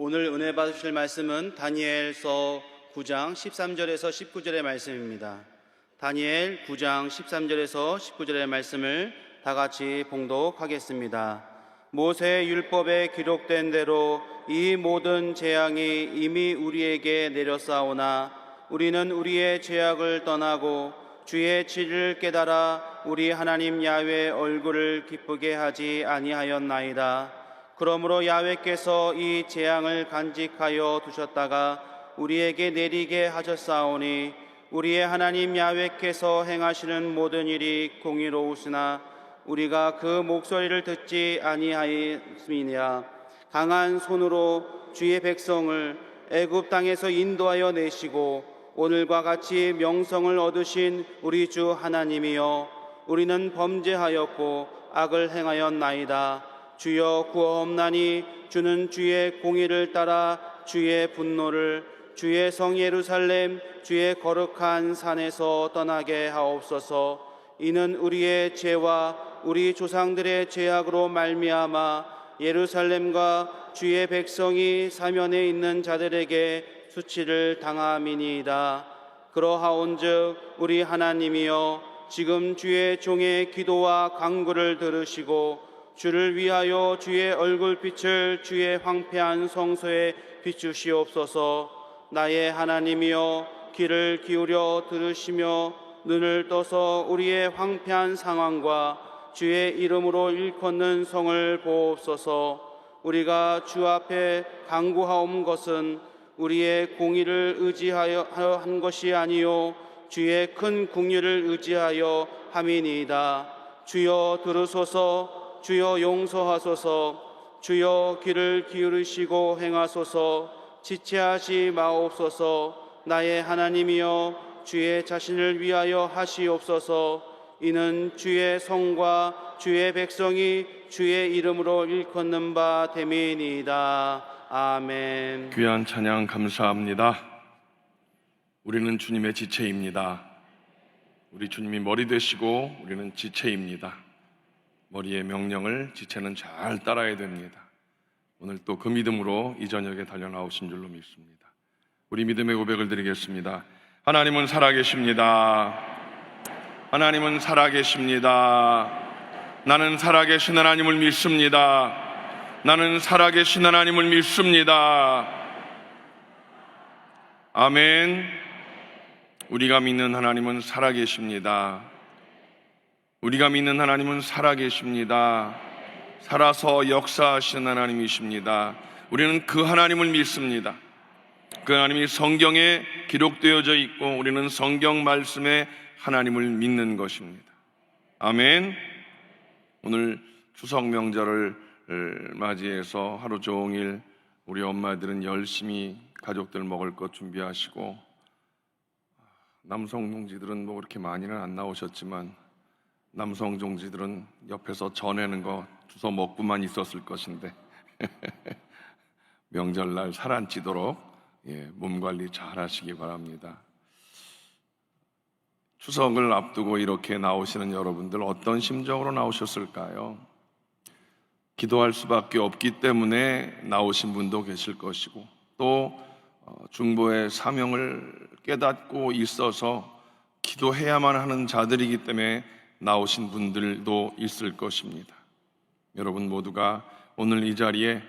오늘 은혜 받으실 말씀은 다니엘서 9장 13절에서 19절의 말씀입니다. 다니엘 9장 13절에서 19절의 말씀을 다 같이 봉독하겠습니다. 모세의 율법에 기록된 대로 이 모든 재앙이 이미 우리에게 내렸사오나 우리는 우리의 죄악을 떠나고 주의 진리를 깨달아 우리 하나님 야훼의 얼굴을 기쁘게 하지 아니하였나이다. 그러므로 야훼께서 이 재앙을 간직하여 두셨다가 우리에게 내리게 하셨사오니 우리의 하나님 야훼께서 행하시는 모든 일이 공의로우시나 우리가 그 목소리를 듣지 아니하였음이니라. 강한 손으로 주의 백성을 애굽 땅에서 인도하여 내시고 오늘과 같이 명성을 얻으신 우리 주 하나님이여, 우리는 범죄하였고 악을 행하였나이다. 주여 구하옵나니 주는 주의 공의를 따라 주의 분노를 주의 성 예루살렘 주의 거룩한 산에서 떠나게 하옵소서. 이는 우리의 죄와 우리 조상들의 죄악으로 말미암아 예루살렘과 주의 백성이 사면에 있는 자들에게 수치를 당함이니이다. 그러하온즉 우리 하나님이여, 지금 주의 종의 기도와 간구를 들으시고 주를 위하여 주의 얼굴빛을 주의 황폐한 성소에 비추시옵소서. 나의 하나님이여, 귀를 기울여 들으시며 눈을 떠서 우리의 황폐한 상황과 주의 이름으로 일컫는 성을 보옵소서. 우리가 주 앞에 간구하온 것은 우리의 공의를 의지하여 한 것이 아니요 주의 큰 긍휼을 의지하여 함이니이다. 주여 들으소서. 주여 용서하소서. 주여 귀를 기울이시고 행하소서. 지체하지 마옵소서. 나의 하나님이여, 주의 자신을 위하여 하시옵소서. 이는 주의 성과 주의 백성이 주의 이름으로 일컫는 바 됨이니이다. 아멘. 귀한 찬양 감사합니다. 우리는 주님의 지체입니다. 우리 주님이 머리 되시고 우리는 지체입니다. 머리의 명령을 지체는 잘 따라야 됩니다. 오늘 또 그 믿음으로 이 저녁에 달려나오신 줄로 믿습니다. 우리 믿음의 고백을 드리겠습니다. 하나님은 살아계십니다. 하나님은 살아계십니다. 나는 살아계신 하나님을 믿습니다. 나는 살아계신 하나님을 믿습니다. 아멘. 우리가 믿는 하나님은 살아계십니다. 우리가 믿는 하나님은 살아계십니다. 살아서 역사하시는 하나님이십니다. 우리는 그 하나님을 믿습니다. 그 하나님이 성경에 기록되어져 있고 우리는 성경 말씀에 하나님을 믿는 것입니다. 아멘. 오늘 추석 명절을 맞이해서 하루 종일 우리 엄마들은 열심히 가족들 먹을 것 준비하시고, 남성 동지들은 뭐 그렇게 많이는 안 나오셨지만 남성 동지들은 옆에서 전하는 거 주워 먹고만 있었을 것인데 명절날 살 안 찌도록 몸 관리 잘 하시기 바랍니다. 추석을 앞두고 이렇게 나오시는 여러분들 어떤 심정으로 나오셨을까요? 기도할 수밖에 없기 때문에 나오신 분도 계실 것이고, 또 중보의 사명을 깨닫고 있어서 기도해야만 하는 자들이기 때문에 나오신 분들도 있을 것입니다. 여러분 모두가 오늘 이 자리에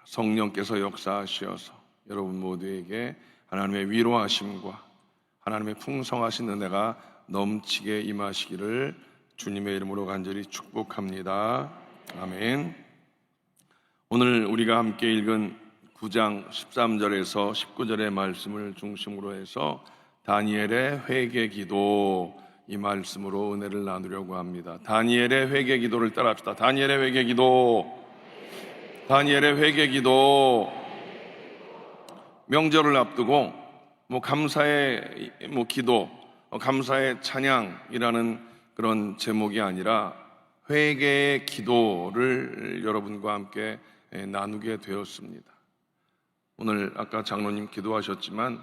성령께서 역사하시어서 여러분 모두에게 하나님의 위로하심과 하나님의 풍성하신 은혜가 넘치게 임하시기를 주님의 이름으로 간절히 축복합니다. 아멘. 오늘 우리가 함께 읽은 9장 13절에서 19절의 말씀을 중심으로 해서 다니엘의 회개 기도, 이 말씀으로 은혜를 나누려고 합니다. 다니엘의 회개 기도를 따라합시다. 다니엘의 회개 기도, 다니엘의 회개 기도. 명절을 앞두고 감사의 기도, 감사의 찬양이라는 그런 제목이 아니라 회개의 기도를 여러분과 함께 나누게 되었습니다. 오늘 아까 장로님 기도하셨지만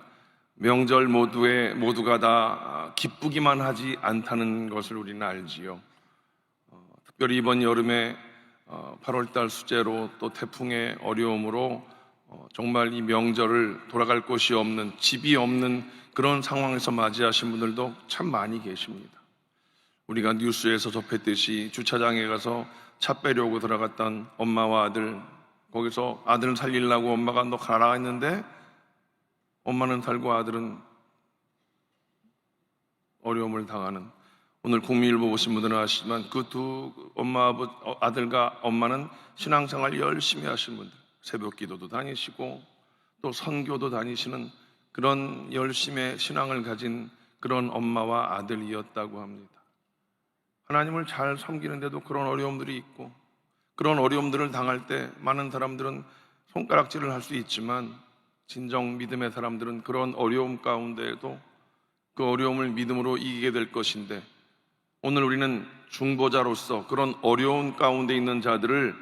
명절 모두가 다 기쁘기만 하지 않다는 것을 우리는 알지요. 특별히 이번 여름에 8월달 수재로 또 태풍의 어려움으로 정말 이 명절을 돌아갈 곳이 없는, 집이 없는 그런 상황에서 맞이하신 분들도 참 많이 계십니다. 우리가 뉴스에서 접했듯이 주차장에 가서 차 빼려고 들어갔던 엄마와 아들, 거기서 아들을 살리려고 엄마가 너 가라 했는데 엄마는 살고 아들은 어려움을 당하는, 오늘 국민일보 보신 분들은 아시지만 그 두 아들과 엄마는 신앙생활 열심히 하신 분들, 새벽 기도도 다니시고 또 선교도 다니시는 그런 열심의 신앙을 가진 그런 엄마와 아들이었다고 합니다. 하나님을 잘 섬기는데도 그런 어려움들이 있고, 그런 어려움들을 당할 때 많은 사람들은 손가락질을 할 수 있지만 진정 믿음의 사람들은 그런 어려움 가운데에도 그 어려움을 믿음으로 이기게 될 것인데, 오늘 우리는 중보자로서 그런 어려운 가운데 있는 자들을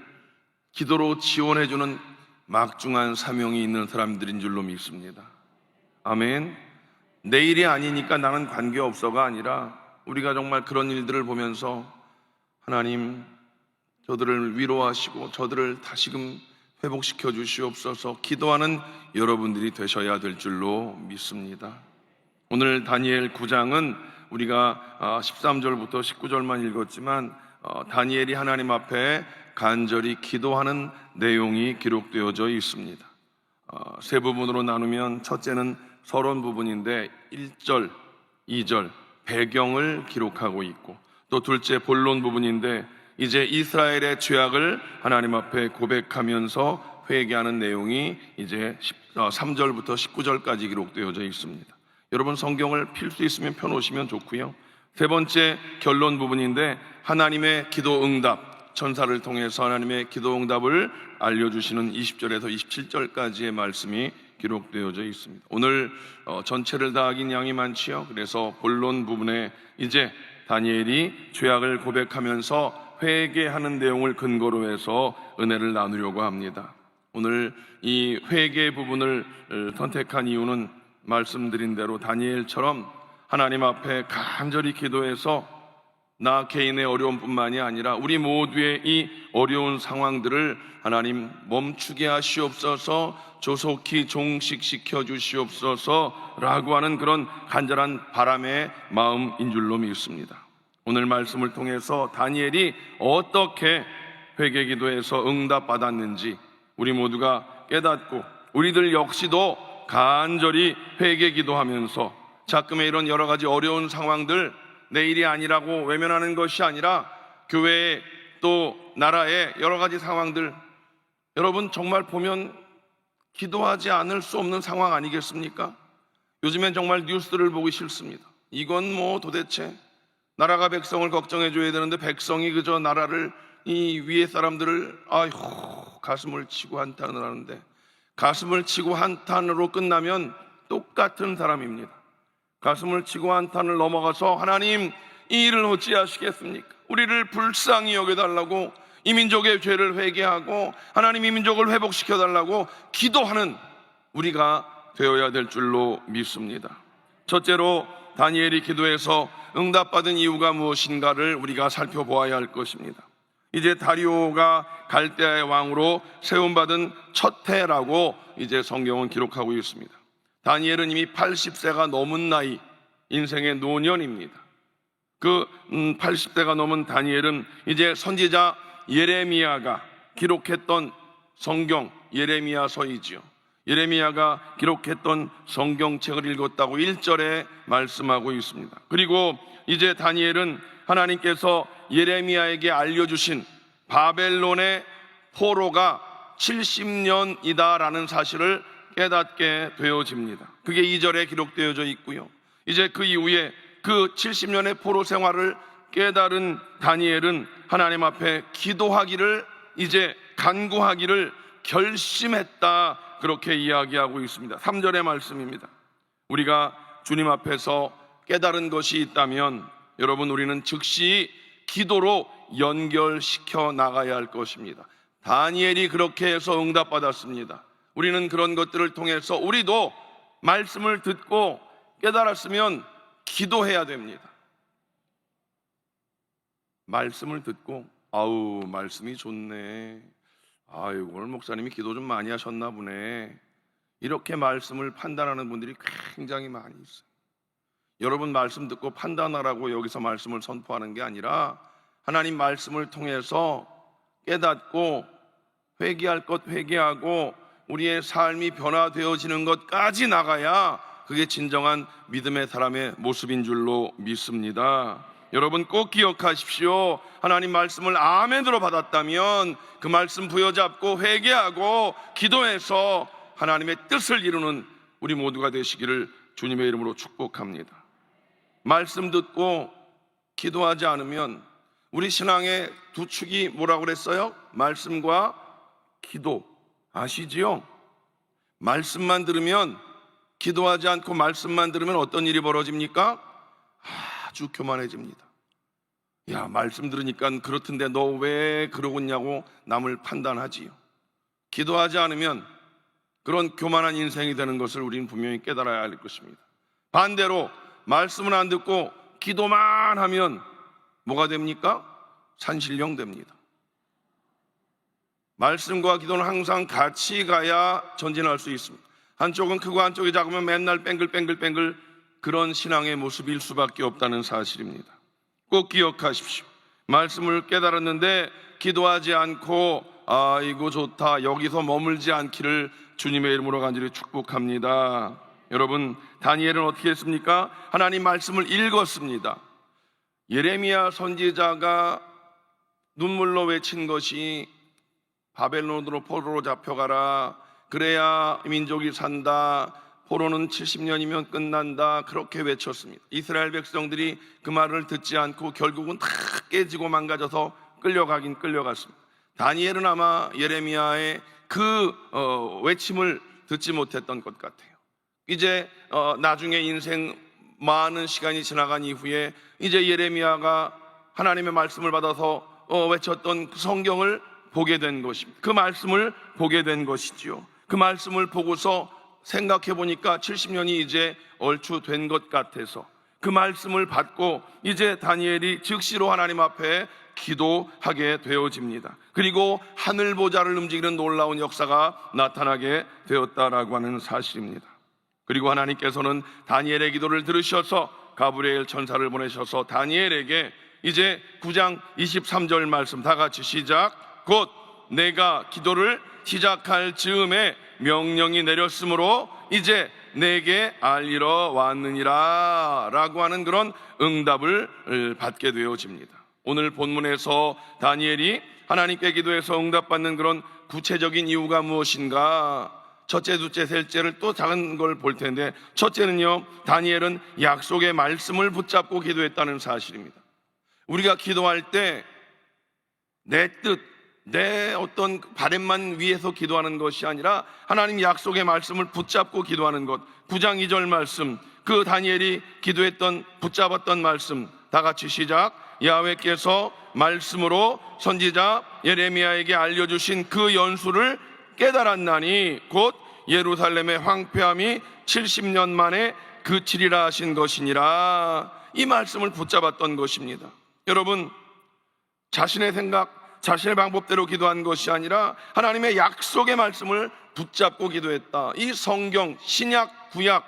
기도로 지원해주는 막중한 사명이 있는 사람들인 줄로 믿습니다. 아멘. 내일이 아니니까 나는 관계없어가 아니라 우리가 정말 그런 일들을 보면서 하나님, 저들을 위로하시고 저들을 다시금 회복시켜 주시옵소서 기도하는 여러분들이 되셔야 될 줄로 믿습니다. 오늘 다니엘 9장은 우리가 13절부터 19절만 읽었지만 다니엘이 하나님 앞에 간절히 기도하는 내용이 기록되어져 있습니다. 세 부분으로 나누면 첫째는 서론 부분인데 1절, 2절 배경을 기록하고 있고, 또 둘째 본론 부분인데 이제 이스라엘의 죄악을 하나님 앞에 고백하면서 회개하는 내용이 이제 3절부터 19절까지 기록되어져 있습니다. 여러분 성경을 필 수 있으면 펴놓으시면 좋고요. 세 번째 결론 부분인데 하나님의 기도 응답, 천사를 통해서 하나님의 기도 응답을 알려주시는 20절에서 27절까지의 말씀이 기록되어져 있습니다. 오늘 전체를 다 하긴 양이 많지요. 그래서 본론 부분에 이제 다니엘이 죄악을 고백하면서 회개하는 내용을 근거로 해서 은혜를 나누려고 합니다. 오늘 이 회개 부분을 선택한 이유는 말씀드린 대로 다니엘처럼 하나님 앞에 간절히 기도해서 나 개인의 어려움뿐만이 아니라 우리 모두의 이 어려운 상황들을 하나님 멈추게 하시옵소서, 조속히 종식시켜 주시옵소서 라고 하는 그런 간절한 바람의 마음인 줄로 믿습니다. 오늘 말씀을 통해서 다니엘이 어떻게 회개 기도에서 응답받았는지 우리 모두가 깨닫고, 우리들 역시도 간절히 회개 기도하면서 자금의 이런 여러 가지 어려운 상황들, 내일이 아니라고 외면하는 것이 아니라 교회에 또 나라의 여러 가지 상황들, 여러분 정말 보면 기도하지 않을 수 없는 상황 아니겠습니까? 요즘엔 정말 뉴스를 보기 싫습니다. 이건 뭐 도대체 나라가 백성을 걱정해 줘야 되는데 백성이 그저 나라를, 이 위에 사람들을 가슴을 치고 한탄을 하는데, 가슴을 치고 한탄으로 끝나면 똑같은 사람입니다. 가슴을 치고 한탄을 넘어가서 하나님 이 일을 어찌하시겠습니까? 우리를 불쌍히 여겨달라고, 이 민족의 죄를 회개하고 하나님 이 민족을 회복시켜달라고 기도하는 우리가 되어야 될 줄로 믿습니다. 첫째로 다니엘이 기도해서 응답받은 이유가 무엇인가를 우리가 살펴보아야 할 것입니다. 이제 다리오가 갈대아의 왕으로 세움받은 첫 해라고 이제 성경은 기록하고 있습니다. 다니엘은 이미 80세가 넘은 나이, 인생의 노년입니다. 그 80세가 넘은 다니엘은 이제 선지자 예레미야가 기록했던 성경, 예레미야서이지요. 예레미야가 기록했던 성경책을 읽었다고 1절에 말씀하고 있습니다. 그리고 이제 다니엘은 하나님께서 예레미야에게 알려주신 바벨론의 포로가 70년이다라는 사실을 깨닫게 되어집니다. 그게 2절에 기록되어져 있고요. 이제 그 이후에 그 70년의 포로 생활을 깨달은 다니엘은 하나님 앞에 기도하기를, 이제 간구하기를 결심했다, 그렇게 이야기하고 있습니다. 3절의 말씀입니다. 우리가 주님 앞에서 깨달은 것이 있다면 여러분 우리는 즉시 기도로 연결시켜 나가야 할 것입니다. 다니엘이 그렇게 해서 응답받았습니다. 우리는 그런 것들을 통해서 우리도 말씀을 듣고 깨달았으면 기도해야 됩니다. 말씀을 듣고 말씀이 좋네, 아이고, 오늘 목사님이 기도 좀 많이 하셨나 보네. 이렇게 말씀을 판단하는 분들이 굉장히 많이 있어요. 여러분 말씀 듣고 판단하라고 여기서 말씀을 선포하는 게 아니라 하나님 말씀을 통해서 깨닫고 회개할 것 회개하고 우리의 삶이 변화되어지는 것까지 나가야 그게 진정한 믿음의 사람의 모습인 줄로 믿습니다. 여러분 꼭 기억하십시오. 하나님 말씀을 아멘으로 받았다면 그 말씀 부여잡고 회개하고 기도해서 하나님의 뜻을 이루는 우리 모두가 되시기를 주님의 이름으로 축복합니다. 말씀 듣고 기도하지 않으면 우리 신앙의 두 축이 뭐라고 그랬어요? 말씀과 기도. 아시지요? 말씀만 들으면, 기도하지 않고 말씀만 들으면 어떤 일이 벌어집니까? 아주 교만해집니다. 야, 말씀 들으니까 그렇던데 너 왜 그러고 있냐고 남을 판단하지요. 기도하지 않으면 그런 교만한 인생이 되는 것을 우리는 분명히 깨달아야 할 것입니다. 반대로 말씀은 안 듣고 기도만 하면 뭐가 됩니까? 산신령 됩니다. 말씀과 기도는 항상 같이 가야 전진할 수 있습니다. 한쪽은 크고 한쪽이 작으면 맨날 뺑글뺑글 그런 신앙의 모습일 수밖에 없다는 사실입니다. 꼭 기억하십시오. 말씀을 깨달았는데 기도하지 않고 아이고 좋다 여기서 머물지 않기를 주님의 이름으로 간절히 축복합니다. 여러분 다니엘은 어떻게 했습니까? 하나님 말씀을 읽었습니다. 예레미야 선지자가 눈물로 외친 것이 바벨론으로 포로로 잡혀가라, 그래야 민족이 산다, 포로는 70년이면 끝난다, 그렇게 외쳤습니다. 이스라엘 백성들이 그 말을 듣지 않고 결국은 다 깨지고 망가져서 끌려가긴 끌려갔습니다. 다니엘은 아마 예레미야의 그 외침을 듣지 못했던 것 같아요. 이제 나중에 인생 많은 시간이 지나간 이후에 이제 예레미야가 하나님의 말씀을 받아서 외쳤던 그 성경을 보게 된 것입니다. 그 말씀을 보게 된 것이지요. 그 말씀을 보고서 생각해 보니까 70년이 이제 얼추 된 것 같아서 그 말씀을 받고 이제 다니엘이 즉시로 하나님 앞에 기도하게 되어집니다. 그리고 하늘 보좌를 움직이는 놀라운 역사가 나타나게 되었다라고 하는 사실입니다. 그리고 하나님께서는 다니엘의 기도를 들으셔서 가브리엘 천사를 보내셔서 다니엘에게 이제 9장 23절 말씀 다 같이 시작. 곧 내가 기도를 시작할 즈음에 명령이 내렸으므로 이제 내게 알리러 왔느니라 라고 하는 그런 응답을 받게 되어집니다. 오늘 본문에서 다니엘이 하나님께 기도해서 응답받는 그런 구체적인 이유가 무엇인가? 첫째, 둘째, 셋째를 또 작은 걸 볼 텐데, 첫째는요, 다니엘은 약속의 말씀을 붙잡고 기도했다는 사실입니다. 우리가 기도할 때 내 뜻, 내 어떤 바램만 위해서 기도하는 것이 아니라 하나님 약속의 말씀을 붙잡고 기도하는 것. 9장 2절 말씀, 그 다니엘이 기도했던 붙잡았던 말씀 다 같이 시작. 야훼께서 말씀으로 선지자 예레미야에게 알려주신 그 연수를 깨달았나니 곧 예루살렘의 황폐함이 70년 만에 그치리라 하신 것이니라. 이 말씀을 붙잡았던 것입니다. 여러분, 자신의 생각, 자신의 방법대로 기도한 것이 아니라 하나님의 약속의 말씀을 붙잡고 기도했다. 이 성경, 신약, 구약,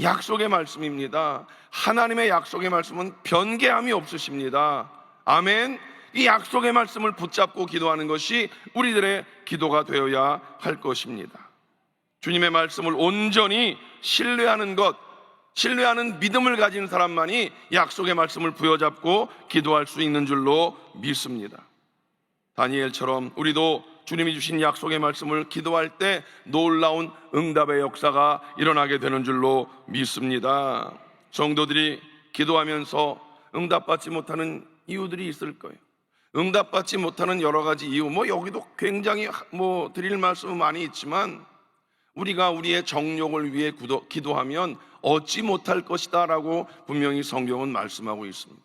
약속의 말씀입니다. 하나님의 약속의 말씀은 변개함이 없으십니다. 아멘. 이 약속의 말씀을 붙잡고 기도하는 것이 우리들의 기도가 되어야 할 것입니다. 주님의 말씀을 온전히 신뢰하는 것, 신뢰하는 믿음을 가진 사람만이 약속의 말씀을 부여잡고 기도할 수 있는 줄로 믿습니다. 다니엘처럼 우리도 주님이 주신 약속의 말씀을 기도할 때 놀라운 응답의 역사가 일어나게 되는 줄로 믿습니다. 성도들이 기도하면서 응답받지 못하는 이유들이 있을 거예요. 응답받지 못하는 여러 가지 이유, 여기도 굉장히 드릴 말씀은 많이 있지만, 우리가 우리의 정욕을 위해 기도하면 얻지 못할 것이다 라고 분명히 성경은 말씀하고 있습니다.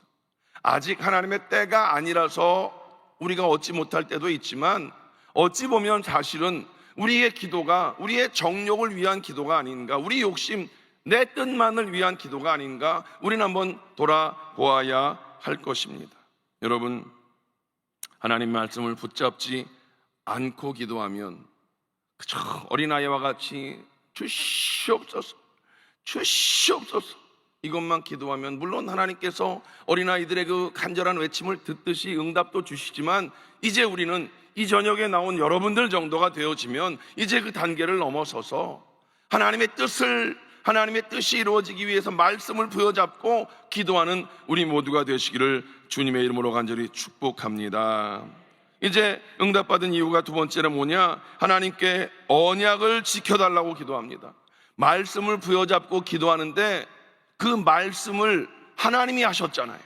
아직 하나님의 때가 아니라서 우리가 얻지 못할 때도 있지만, 어찌 보면 사실은 우리의 기도가 우리의 정욕을 위한 기도가 아닌가, 우리 욕심, 내 뜻만을 위한 기도가 아닌가, 우리는 한번 돌아보아야 할 것입니다. 여러분, 하나님 말씀을 붙잡지 않고 기도하면 그저 어린아이와 같이 주시옵소서, 주시옵소서 이것만 기도하면, 물론 하나님께서 어린아이들의 그 간절한 외침을 듣듯이 응답도 주시지만, 이제 우리는 이 저녁에 나온 여러분들 정도가 되어지면 이제 그 단계를 넘어서서 하나님의 뜻이 이루어지기 위해서 말씀을 부여잡고 기도하는 우리 모두가 되시기를 주님의 이름으로 간절히 축복합니다. 이제 응답받은 이유가 두 번째는 뭐냐? 하나님께 언약을 지켜달라고 기도합니다. 말씀을 부여잡고 기도하는데 그 말씀을 하나님이 하셨잖아요.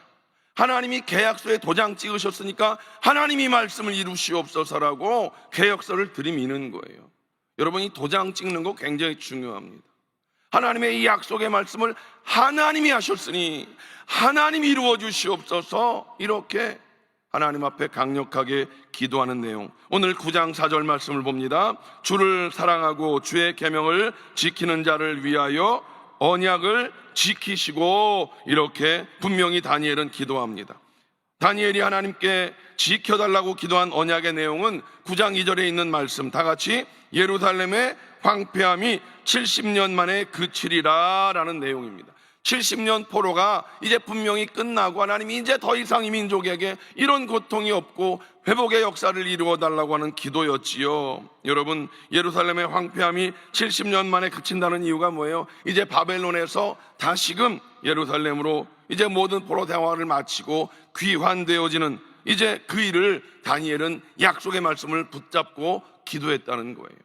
하나님이 계약서에 도장 찍으셨으니까 하나님이 말씀을 이루시옵소서라고 계약서를 들이미는 거예요. 여러분이 도장 찍는 거 굉장히 중요합니다. 하나님의 이 약속의 말씀을 하나님이 하셨으니 하나님이 이루어 주시옵소서, 이렇게 하나님 앞에 강력하게 기도하는 내용. 오늘 9장 4절 말씀을 봅니다. 주를 사랑하고 주의 계명을 지키는 자를 위하여 언약을 지키시고, 이렇게 분명히 다니엘은 기도합니다. 다니엘이 하나님께 지켜달라고 기도한 언약의 내용은 9장 2절에 있는 말씀, 다 같이 예루살렘의 황폐함이 70년 만에 그치리라 라는 내용입니다. 70년 포로가 이제 분명히 끝나고 하나님이 이제 더 이상 이 민족에게 이런 고통이 없고 회복의 역사를 이루어 달라고 하는 기도였지요. 여러분, 예루살렘의 황폐함이 70년 만에 그친다는 이유가 뭐예요? 이제 바벨론에서 다시금 예루살렘으로 이제 모든 포로 대화를 마치고 귀환되어지는 이제 그 일을 다니엘은 약속의 말씀을 붙잡고 기도했다는 거예요.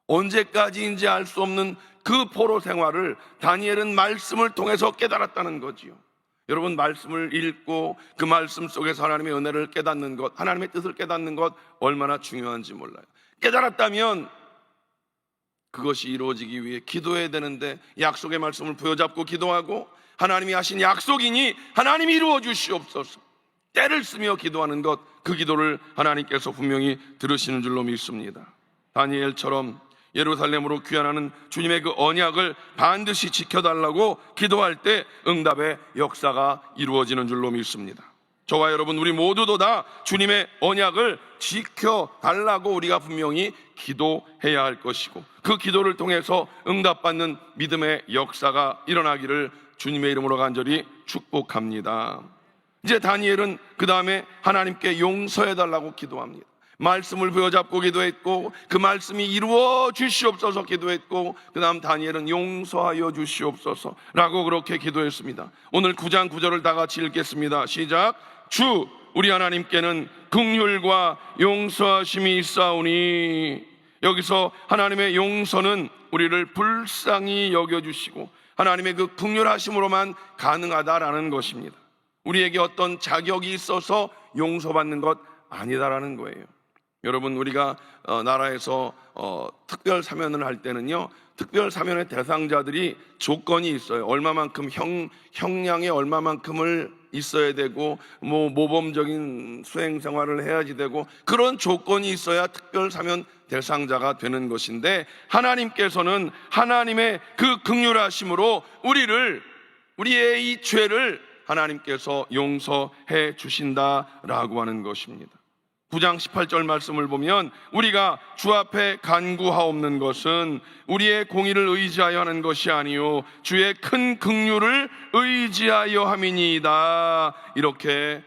언제까지인지 알 수 없는 그 포로 생활을 다니엘은 말씀을 통해서 깨달았다는 거지요. 여러분, 말씀을 읽고 그 말씀 속에서 하나님의 은혜를 깨닫는 것, 하나님의 뜻을 깨닫는 것 얼마나 중요한지 몰라요. 깨달았다면 그것이 이루어지기 위해 기도해야 되는데, 약속의 말씀을 부여잡고 기도하고 하나님이 하신 약속이니 하나님이 이루어 주시옵소서 때를 쓰며 기도하는 것, 그 기도를 하나님께서 분명히 들으시는 줄로 믿습니다. 다니엘처럼 예루살렘으로 귀환하는 주님의 그 언약을 반드시 지켜달라고 기도할 때 응답의 역사가 이루어지는 줄로 믿습니다. 저와 여러분, 우리 모두도 다 주님의 언약을 지켜달라고 우리가 분명히 기도해야 할 것이고, 그 기도를 통해서 응답받는 믿음의 역사가 일어나기를 주님의 이름으로 간절히 축복합니다. 이제 다니엘은 그 다음에 하나님께 용서해달라고 기도합니다. 말씀을 부여잡고 기도했고 그 말씀이 이루어 주시옵소서 기도했고, 그 다음 다니엘은 용서하여 주시옵소서 라고 그렇게 기도했습니다. 오늘 9장 9절을 다 같이 읽겠습니다. 시작. 주 우리 하나님께는 긍휼과 용서하심이 있사오니, 여기서 하나님의 용서는 우리를 불쌍히 여겨주시고 하나님의 그 긍휼하심으로만 가능하다라는 것입니다. 우리에게 어떤 자격이 있어서 용서받는 것 아니다라는 거예요. 여러분, 우리가 나라에서 특별 사면을 할 때는요, 특별 사면의 대상자들이 조건이 있어요. 얼마만큼 형량의 얼마만큼을 있어야 되고, 모범적인 수행 생활을 해야지 되고, 그런 조건이 있어야 특별 사면 대상자가 되는 것인데, 하나님께서는 하나님의 그 긍휼하심으로 우리의 이 죄를 하나님께서 용서해 주신다라고 하는 것입니다. 9장 18절 말씀을 보면, 우리가 주 앞에 간구하옵는 것은 우리의 공의를 의지하여 하는 것이 아니요 주의 큰 긍휼을 의지하여 함이니이다, 이렇게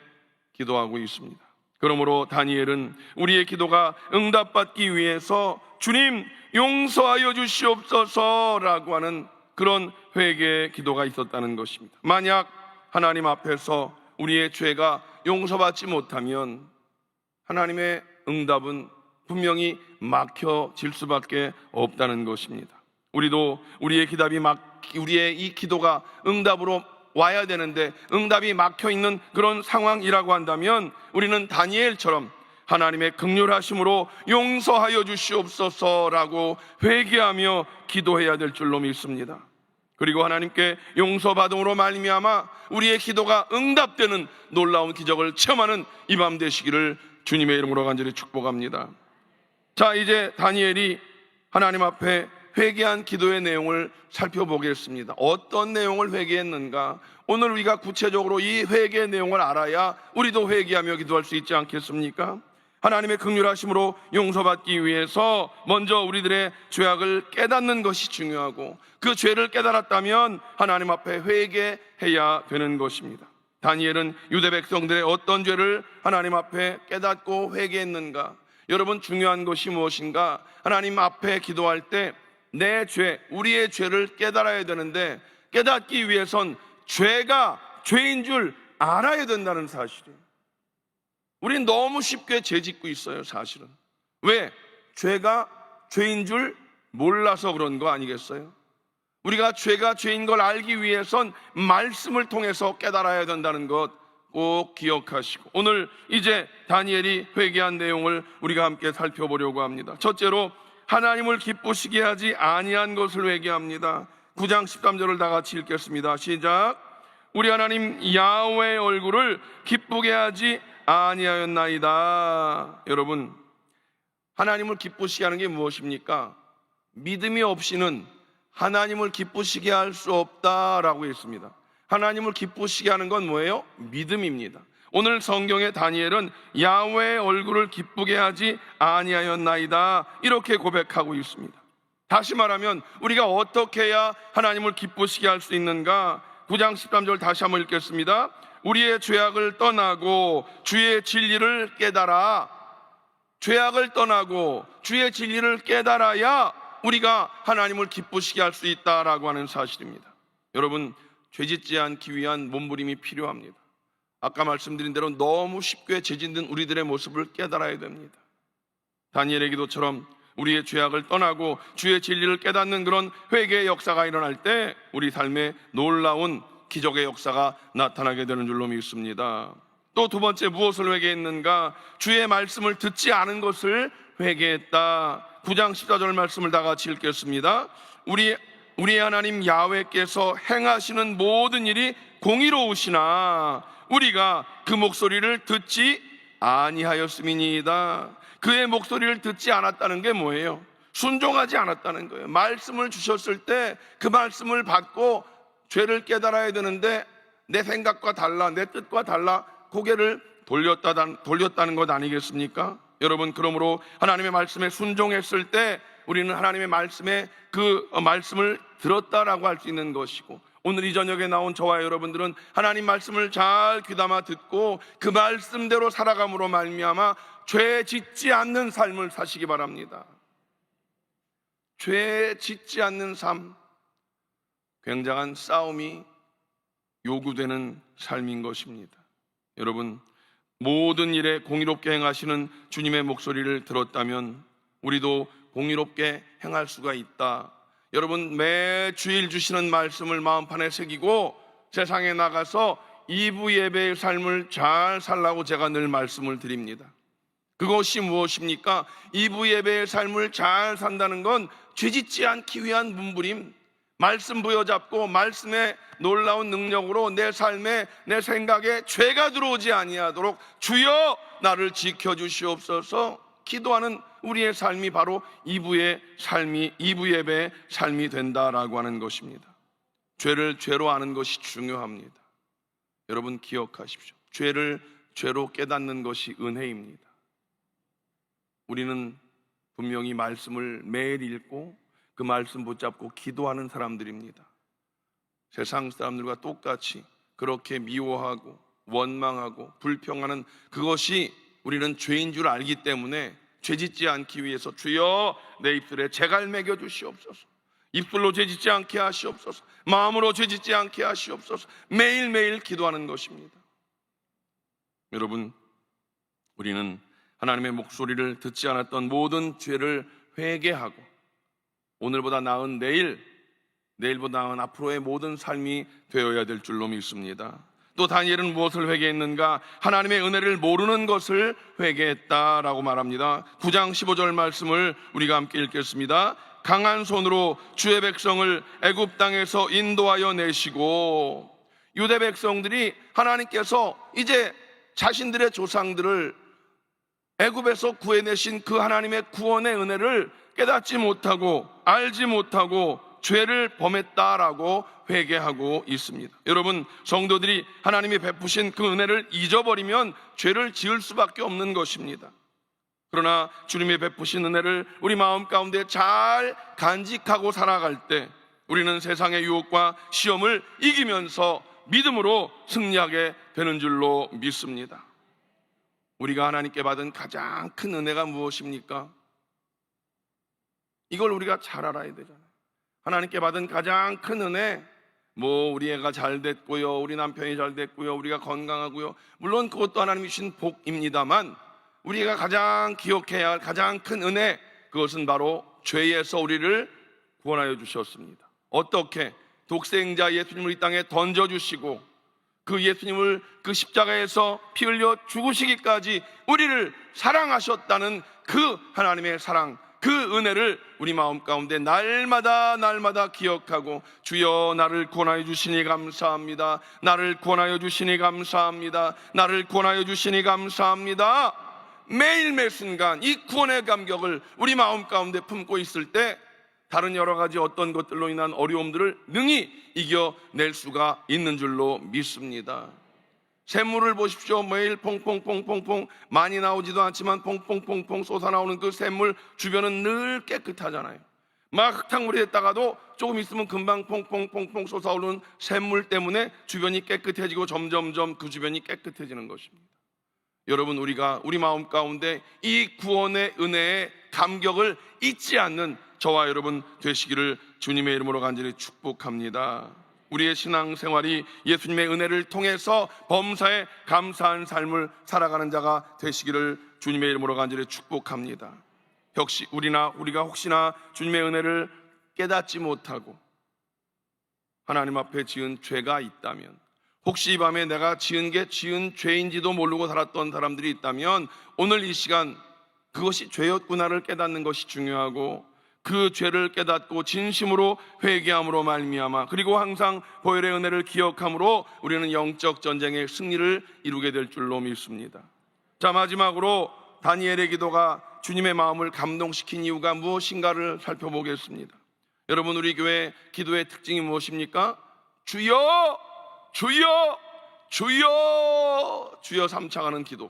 기도하고 있습니다. 그러므로 다니엘은 우리의 기도가 응답받기 위해서 주님 용서하여 주시옵소서라고 하는 그런 회개의 기도가 있었다는 것입니다. 만약 하나님 앞에서 우리의 죄가 용서받지 못하면 하나님의 응답은 분명히 막혀질 수밖에 없다는 것입니다. 우리도 우리의 이 기도가 응답으로 와야 되는데 응답이 막혀있는 그런 상황이라고 한다면, 우리는 다니엘처럼 하나님의 긍휼하심으로 용서하여 주시옵소서라고 회개하며 기도해야 될 줄로 믿습니다. 그리고 하나님께 용서받음으로 말미암아 우리의 기도가 응답되는 놀라운 기적을 체험하는 이 밤 되시기를 주님의 이름으로 간절히 축복합니다. 자, 이제 다니엘이 하나님 앞에 회개한 기도의 내용을 살펴보겠습니다. 어떤 내용을 회개했는가? 오늘 우리가 구체적으로 이 회개의 내용을 알아야 우리도 회개하며 기도할 수 있지 않겠습니까? 하나님의 긍휼하심으로 용서받기 위해서 먼저 우리들의 죄악을 깨닫는 것이 중요하고, 그 죄를 깨달았다면 하나님 앞에 회개해야 되는 것입니다. 다니엘은 유대 백성들의 어떤 죄를 하나님 앞에 깨닫고 회개했는가? 여러분, 중요한 것이 무엇인가? 하나님 앞에 기도할 때 내 죄, 우리의 죄를 깨달아야 되는데, 깨닫기 위해선 죄가 죄인 줄 알아야 된다는 사실이에요. 우린 너무 쉽게 죄 짓고 있어요, 사실은. 왜? 죄가 죄인 줄 몰라서 그런 거 아니겠어요? 우리가 죄가 죄인 걸 알기 위해선 말씀을 통해서 깨달아야 된다는 것 꼭 기억하시고, 오늘 이제 다니엘이 회개한 내용을 우리가 함께 살펴보려고 합니다. 첫째로, 하나님을 기쁘시게 하지 아니한 것을 회개합니다. 9장 13절을 다 같이 읽겠습니다. 시작. 우리 하나님 야훼의 얼굴을 기쁘게 하지 아니하였나이다. 여러분, 하나님을 기쁘시게 하는 게 무엇입니까? 믿음이 없이는 하나님을 기쁘시게 할 수 없다라고 했습니다. 하나님을 기쁘시게 하는 건 뭐예요? 믿음입니다. 오늘 성경의 다니엘은 야훼의 얼굴을 기쁘게 하지 아니하였나이다, 이렇게 고백하고 있습니다. 다시 말하면 우리가 어떻게 해야 하나님을 기쁘시게 할 수 있는가? 9장 13절 다시 한번 읽겠습니다. 우리의 죄악을 떠나고 주의 진리를 깨달아. 죄악을 떠나고 주의 진리를 깨달아야 우리가 하나님을 기쁘시게 할 수 있다라고 하는 사실입니다. 여러분, 죄짓지 않기 위한 몸부림이 필요합니다. 아까 말씀드린 대로 너무 쉽게 죄짓는 우리들의 모습을 깨달아야 됩니다. 다니엘의 기도처럼 우리의 죄악을 떠나고 주의 진리를 깨닫는 그런 회개의 역사가 일어날 때 우리 삶에 놀라운 기적의 역사가 나타나게 되는 줄로 믿습니다. 또 두 번째, 무엇을 회개했는가? 주의 말씀을 듣지 않은 것을 회개했다. 9장 14절 말씀을 다 같이 읽겠습니다. 우리 하나님 야훼께서 행하시는 모든 일이 공의로우시나 우리가 그 목소리를 듣지 아니하였음이니이다. 그의 목소리를 듣지 않았다는 게 뭐예요? 순종하지 않았다는 거예요. 말씀을 주셨을 때 그 말씀을 받고 죄를 깨달아야 되는데 내 생각과 달라, 내 뜻과 달라 고개를 돌렸다는 것 아니겠습니까? 여러분, 그러므로 하나님의 말씀에 순종했을 때 우리는 하나님의 말씀에 그 말씀을 들었다라고 할 수 있는 것이고, 오늘 이 저녁에 나온 저와 여러분들은 하나님 말씀을 잘 귀담아 듣고 그 말씀대로 살아감으로 말미암아 죄 짓지 않는 삶을 사시기 바랍니다. 죄 짓지 않는 삶, 굉장한 싸움이 요구되는 삶인 것입니다. 여러분, 모든 일에 공의롭게 행하시는 주님의 목소리를 들었다면 우리도 공의롭게 행할 수가 있다. 여러분, 매 주일 주시는 말씀을 마음판에 새기고 세상에 나가서 2부 예배의 삶을 잘 살라고 제가 늘 말씀을 드립니다. 그것이 무엇입니까? 2부 예배의 삶을 잘 산다는 건 죄짓지 않기 위한 몸부림, 말씀 부여잡고 말씀의 놀라운 능력으로 내 삶에, 내 생각에 죄가 들어오지 아니하도록 주여 나를 지켜주시옵소서 기도하는 우리의 삶이 바로 2부 예배의 삶이 된다라고 하는 것입니다. 죄를 죄로 아는 것이 중요합니다. 여러분, 기억하십시오. 죄를 죄로 깨닫는 것이 은혜입니다. 우리는 분명히 말씀을 매일 읽고 그 말씀 붙잡고 기도하는 사람들입니다. 세상 사람들과 똑같이 그렇게 미워하고 원망하고 불평하는 그것이 우리는 죄인 줄 알기 때문에 죄짓지 않기 위해서 주여 내 입술에 재갈 매겨 주시옵소서, 입술로 죄짓지 않게 하시옵소서, 마음으로 죄짓지 않게 하시옵소서 매일매일 기도하는 것입니다. 여러분, 우리는 하나님의 목소리를 듣지 않았던 모든 죄를 회개하고 오늘보다 나은 내일보다 나은 앞으로의 모든 삶이 되어야 될 줄로 믿습니다. 또 다니엘은 무엇을 회개했는가? 하나님의 은혜를 모르는 것을 회개했다라고 말합니다. 9장 15절 말씀을 우리가 함께 읽겠습니다. 강한 손으로 주의 백성을 애굽 땅에서 인도하여 내시고, 유대 백성들이 하나님께서 이제 자신들의 조상들을 애굽에서 구해내신 그 하나님의 구원의 은혜를 깨닫지 못하고 알지 못하고 죄를 범했다라고 회개하고 있습니다. 여러분, 성도들이 하나님이 베푸신 그 은혜를 잊어버리면 죄를 지을 수밖에 없는 것입니다. 그러나 주님의 베푸신 은혜를 우리 마음 가운데 잘 간직하고 살아갈 때 우리는 세상의 유혹과 시험을 이기면서 믿음으로 승리하게 되는 줄로 믿습니다. 우리가 하나님께 받은 가장 큰 은혜가 무엇입니까? 이걸 우리가 잘 알아야 되잖아요. 하나님께 받은 가장 큰 은혜, 우리 애가 잘 됐고요, 우리 남편이 잘 됐고요, 우리가 건강하고요, 물론 그것도 하나님이 주신 복입니다만 우리가 가장 기억해야 할 가장 큰 은혜, 그것은 바로 죄에서 우리를 구원하여 주셨습니다. 어떻게? 독생자 예수님을 이 땅에 던져주시고 그 예수님을 그 십자가에서 피 흘려 죽으시기까지 우리를 사랑하셨다는 그 하나님의 사랑, 그 은혜를 우리 마음 가운데 날마다 기억하고, 주여 나를 구원하여 주시니 감사합니다, 나를 구원하여 주시니 감사합니다, 나를 구원하여 주시니 감사합니다. 매일 매 순간 이 구원의 감격을 우리 마음 가운데 품고 있을 때 다른 여러 가지 어떤 것들로 인한 어려움들을 능히 이겨낼 수가 있는 줄로 믿습니다. 샘물을 보십시오. 매일 퐁퐁퐁퐁 많이 나오지도 않지만 퐁퐁퐁퐁 솟아나오는 그 샘물 주변은 늘 깨끗하잖아요. 막 흙탕물이 됐다가도 조금 있으면 금방 퐁퐁퐁퐁 솟아오르는 샘물 때문에 주변이 깨끗해지고 점점점 그 주변이 깨끗해지는 것입니다. 여러분, 우리가 우리 마음 가운데 이 구원의 은혜의 감격을 잊지 않는 저와 여러분 되시기를 주님의 이름으로 간절히 축복합니다. 우리의 신앙생활이 예수님의 은혜를 통해서 범사에 감사한 삶을 살아가는 자가 되시기를 주님의 이름으로 간절히 축복합니다. 역시 우리가 혹시나 주님의 은혜를 깨닫지 못하고 하나님 앞에 지은 죄가 있다면, 혹시 이 밤에 내가 지은 죄인지도 모르고 살았던 사람들이 있다면 오늘 이 시간 그것이 죄였구나를 깨닫는 것이 중요하고, 그 죄를 깨닫고 진심으로 회개함으로 말미암아, 그리고 항상 보혈의 은혜를 기억함으로 우리는 영적 전쟁의 승리를 이루게 될 줄로 믿습니다. 자, 마지막으로 다니엘의 기도가 주님의 마음을 감동시킨 이유가 무엇인가를 살펴보겠습니다. 여러분, 우리 교회 기도의 특징이 무엇입니까? 주여 주여 주여 주여 삼창하는 기도.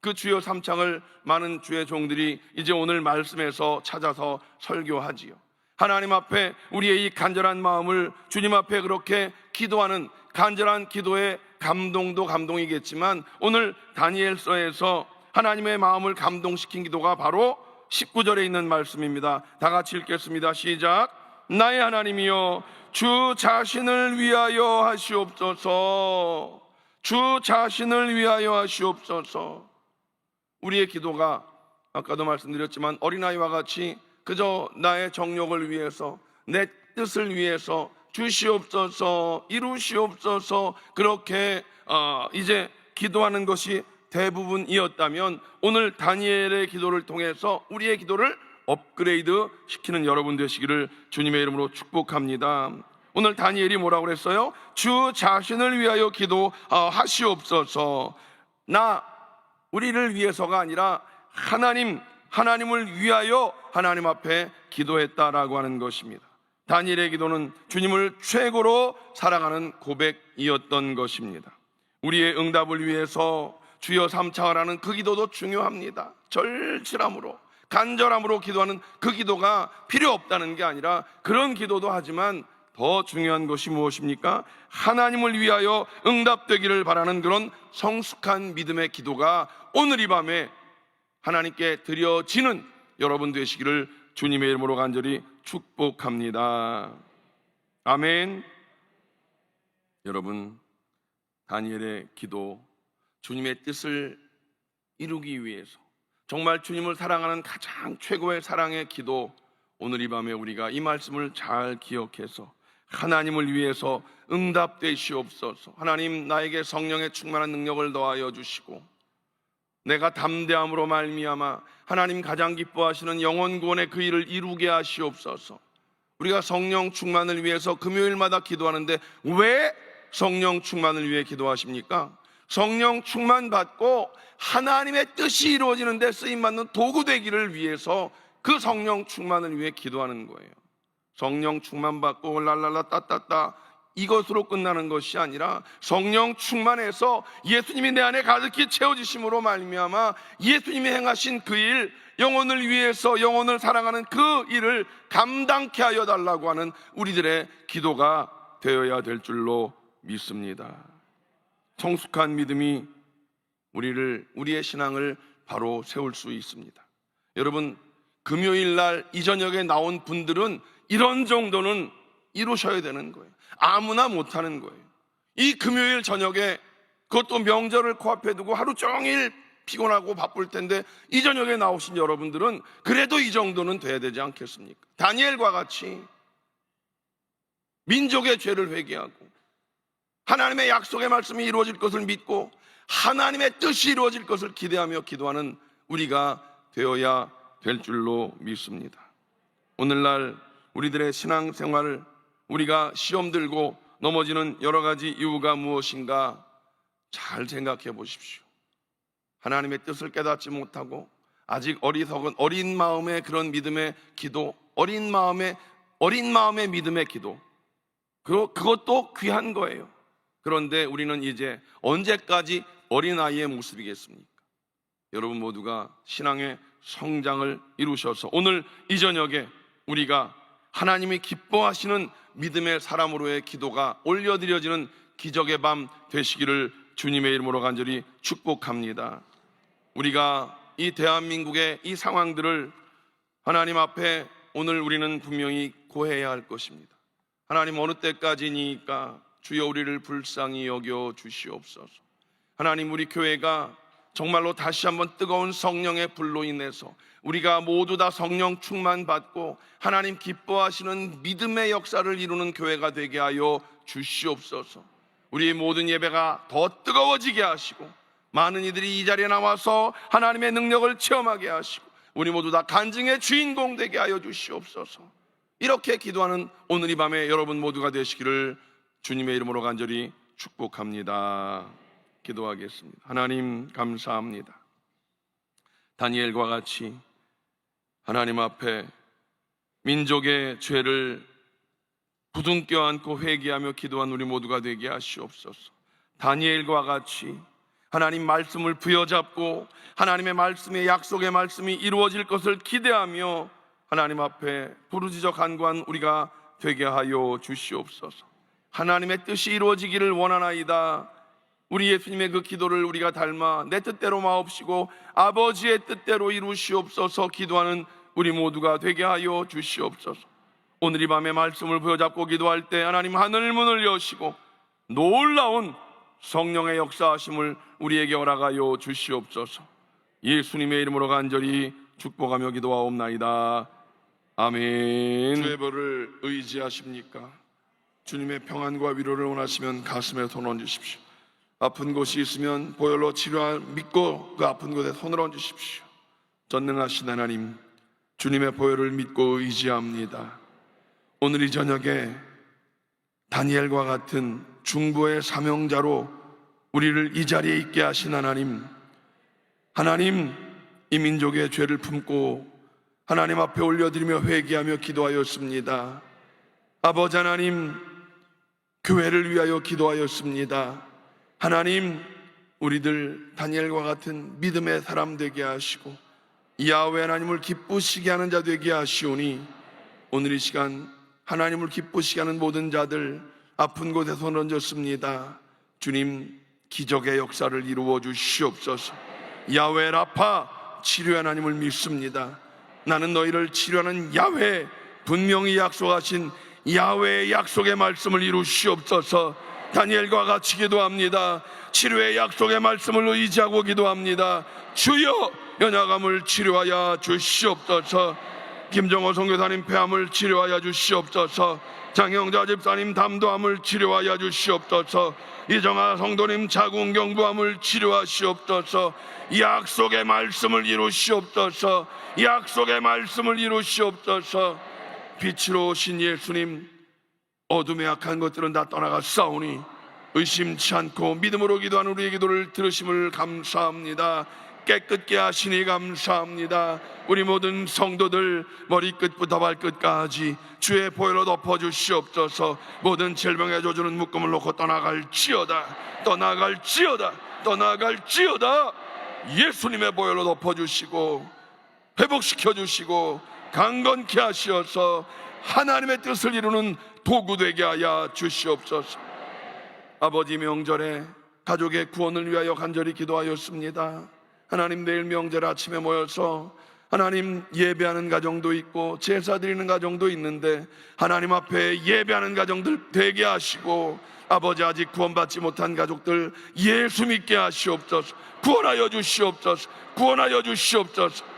그 주여 삼창을 많은 주의 종들이 이제 오늘 말씀에서 찾아서 설교하지요. 하나님 앞에 우리의 이 간절한 마음을 주님 앞에 그렇게 기도하는 간절한 기도의 감동도 감동이겠지만, 오늘 다니엘서에서 하나님의 마음을 감동시킨 기도가 바로 19절에 있는 말씀입니다. 다 같이 읽겠습니다. 시작. 나의 하나님이여, 주 자신을 위하여 하시옵소서. 주 자신을 위하여 하시옵소서. 우리의 기도가 아까도 말씀드렸지만 어린아이와 같이 그저 나의 정욕을 위해서, 내 뜻을 위해서 주시옵소서, 이루시옵소서, 그렇게 이제 기도하는 것이 대부분이었다면, 오늘 다니엘의 기도를 통해서 우리의 기도를 업그레이드 시키는 여러분 되시기를 주님의 이름으로 축복합니다. 오늘 다니엘이 뭐라고 그랬어요? 주 자신을 위하여 기도하시옵소서. 우리를 위해서가 아니라 하나님을 위하여 하나님 앞에 기도했다라고 하는 것입니다. 다니엘의 기도는 주님을 최고로 사랑하는 고백이었던 것입니다. 우리의 응답을 위해서 주여 삼창하라는 그 기도도 중요합니다. 절실함으로, 간절함으로 기도하는 그 기도가 필요 없다는 게 아니라 그런 기도도 하지만 더 중요한 것이 무엇입니까? 하나님을 위하여 응답되기를 바라는 그런 성숙한 믿음의 기도가 오늘 이 밤에 하나님께 드려지는 여러분 되시기를 주님의 이름으로 간절히 축복합니다. 아멘. 여러분, 다니엘의 기도, 주님의 뜻을 이루기 위해서 정말 주님을 사랑하는 가장 최고의 사랑의 기도, 오늘 이 밤에 우리가 이 말씀을 잘 기억해서 하나님을 위해서 응답되시옵소서. 하나님, 나에게 성령의 충만한 능력을 더하여 주시고 내가 담대함으로 말미암아 하나님 가장 기뻐하시는 영혼 구원의 그 일을 이루게 하시옵소서. 우리가 성령 충만을 위해서 금요일마다 기도하는데 왜 성령 충만을 위해 기도하십니까? 성령 충만 받고 하나님의 뜻이 이루어지는 데 쓰임받는 도구 되기를 위해서 그 성령 충만을 위해 기도하는 거예요. 성령 충만 받고 랄랄라 따따따 이것으로 끝나는 것이 아니라 성령 충만해서 예수님이 내 안에 가득히 채워지심으로 말미암아 예수님이 행하신 그 일, 영혼을 위해서 영혼을 사랑하는 그 일을 감당케 하여 달라고 하는 우리들의 기도가 되어야 될 줄로 믿습니다. 성숙한 믿음이 우리의 신앙을 바로 세울 수 있습니다. 여러분, 금요일 날 이 저녁에 나온 분들은 이런 정도는 이루셔야 되는 거예요. 아무나 못하는 거예요. 이 금요일 저녁에, 그것도 명절을 코앞에 두고 하루 종일 피곤하고 바쁠 텐데 이 저녁에 나오신 여러분들은 그래도 이 정도는 돼야 되지 않겠습니까? 다니엘과 같이 민족의 죄를 회개하고 하나님의 약속의 말씀이 이루어질 것을 믿고 하나님의 뜻이 이루어질 것을 기대하며 기도하는 우리가 되어야 될 줄로 믿습니다. 오늘날 우리들의 신앙생활을 우리가 시험 들고 넘어지는 여러 가지 이유가 무엇인가 잘 생각해 보십시오. 하나님의 뜻을 깨닫지 못하고 아직 어리석은 어린 마음의 그런 믿음의 기도, 어린 마음의 믿음의 기도, 그것도 귀한 거예요. 그런데 우리는 이제 언제까지 어린아이의 모습이겠습니까? 여러분 모두가 신앙의 성장을 이루셔서 오늘 이 저녁에 우리가 하나님이 기뻐하시는 믿음의 사람으로의 기도가 올려드려지는 기적의 밤 되시기를 주님의 이름으로 간절히 축복합니다. 우리가 이 대한민국의 이 상황들을 하나님 앞에 오늘 우리는 분명히 고해야 할 것입니다. 하나님, 어느 때까지니까 주여 우리를 불쌍히 여겨 주시옵소서. 하나님, 우리 교회가 정말로 다시 한번 뜨거운 성령의 불로 인해서 우리가 모두 다 성령 충만 받고 하나님 기뻐하시는 믿음의 역사를 이루는 교회가 되게 하여 주시옵소서. 우리의 모든 예배가 더 뜨거워지게 하시고 많은 이들이 이 자리에 나와서 하나님의 능력을 체험하게 하시고 우리 모두 다 간증의 주인공 되게 하여 주시옵소서. 이렇게 기도하는 오늘 이 밤에 여러분 모두가 되시기를 주님의 이름으로 간절히 축복합니다. 기도하겠습니다. 하나님, 감사합니다. 다니엘과 같이 하나님 앞에 민족의 죄를 부둥켜 안고 회개하며 기도한 우리 모두가 되게 하시옵소서. 다니엘과 같이 하나님 말씀을 부여잡고 하나님의 말씀의 약속의 말씀이 이루어질 것을 기대하며 하나님 앞에 부르짖어 간구한 우리가 되게 하여 주시옵소서. 하나님의 뜻이 이루어지기를 원하나이다. 우리 예수님의 그 기도를 우리가 닮아 내 뜻대로 마옵시고 아버지의 뜻대로 이루시옵소서 기도하는 우리 모두가 되게 하여 주시옵소서. 오늘 이 밤에 말씀을 부여잡고 기도할 때 하나님 하늘 문을 여시고 놀라운 성령의 역사하심을 우리에게 허락하여 주시옵소서. 예수님의 이름으로 간절히 축복하며 기도하옵나이다. 아멘. 주의 벌을 의지하십니까? 주님의 평안과 위로를 원하시면 가슴에 손 얹으십시오. 아픈 곳이 있으면 보혈로 믿고 그 아픈 곳에 손을 얹으십시오. 전능하신 하나님, 주님의 보혈을 믿고 의지합니다. 오늘 이 저녁에 다니엘과 같은 중보의 사명자로 우리를 이 자리에 있게 하신 하나님, 이 민족의 죄를 품고 하나님 앞에 올려드리며 회개하며 기도하였습니다. 아버지 하나님, 교회를 위하여 기도하였습니다. 하나님, 우리들 다니엘과 같은 믿음의 사람 되게 하시고 야훼 하나님을 기쁘시게 하는 자 되게 하시오니 오늘 이 시간 하나님을 기쁘시게 하는 모든 자들 아픈 곳에 손 얹었습니다. 주님, 기적의 역사를 이루어 주시옵소서. 야훼 라파, 치료의 하나님을 믿습니다. 나는 너희를 치료하는 야훼, 분명히 약속하신 야훼의 약속의 말씀을 이루시옵소서. 다니엘과 같이 기도합니다. 치료의 약속의 말씀을 의지하고 기도합니다. 주여, 연약함을 치료하여 주시옵소서. 김정호 선교사님 폐암을 치료하여 주시옵소서. 장영자 집사님 담도암을 치료하여 주시옵소서. 이정아 성도님 자궁경부암을 치료하시옵소서. 약속의 말씀을 이루시옵소서. 약속의 말씀을 이루시옵소서. 빛으로 오신 예수님, 어둠의 악한 것들은 다 떠나가 싸우니 의심치 않고 믿음으로 기도하는 우리의 기도를 들으심을 감사합니다. 깨끗게 하시니 감사합니다. 우리 모든 성도들 머리끝부터 발끝까지 주의 보혈로 덮어주시옵소서. 모든 질병의 조주는 묶음을 놓고 떠나갈지어다, 떠나갈지어다, 떠나갈지어다. 예수님의 보혈로 덮어주시고 회복시켜 주시고 강건케 하시어서 하나님의 뜻을 이루는 도구 되게 하여 주시옵소서. 아버지, 명절에 가족의 구원을 위하여 간절히 기도하였습니다. 하나님, 내일 명절 아침에 모여서 하나님 예배하는 가정도 있고 제사 드리는 가정도 있는데 하나님 앞에 예배하는 가정들 되게 하시고, 아버지, 아직 구원받지 못한 가족들 예수 믿게 하시옵소서. 구원하여 주시옵소서. 구원하여 주시옵소서.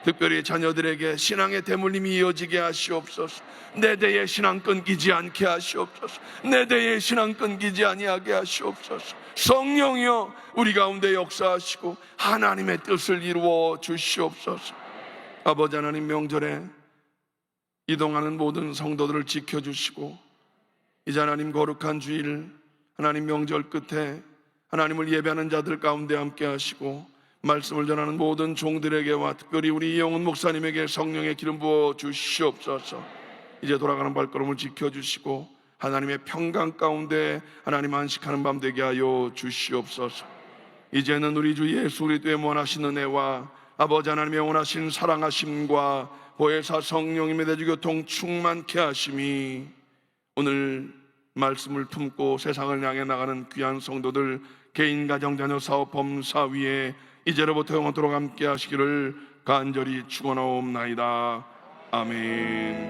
특별히 자녀들에게 신앙의 대물림이 이어지게 하시옵소서. 내 대의 신앙 끊기지 않게 하시옵소서. 내 대의 신앙 끊기지 아니하게 하시옵소서. 성령이여, 우리 가운데 역사하시고 하나님의 뜻을 이루어 주시옵소서. 아버지 하나님, 명절에 이동하는 모든 성도들을 지켜주시고, 이제 하나님 거룩한 주일, 하나님 명절 끝에 하나님을 예배하는 자들 가운데 함께 하시고, 말씀을 전하는 모든 종들에게와 특별히 우리 이영훈 목사님에게 성령의 기름 부어 주시옵소서. 이제 돌아가는 발걸음을 지켜주시고 하나님의 평강 가운데 하나님 안식하는 밤 되게 하여 주시옵소서. 이제는 우리 주 예수 그리스도의 원하신 은혜와 아버지 하나님의 원하신 사랑하심과 보혜사 성령님의 대주교통 충만케 하심이 오늘 말씀을 품고 세상을 향해 나가는 귀한 성도들 개인, 가정, 자녀, 사업, 범사 위에 이제로부터 영원토록 함께 하시기를 간절히 축원하옵나이다. 아멘.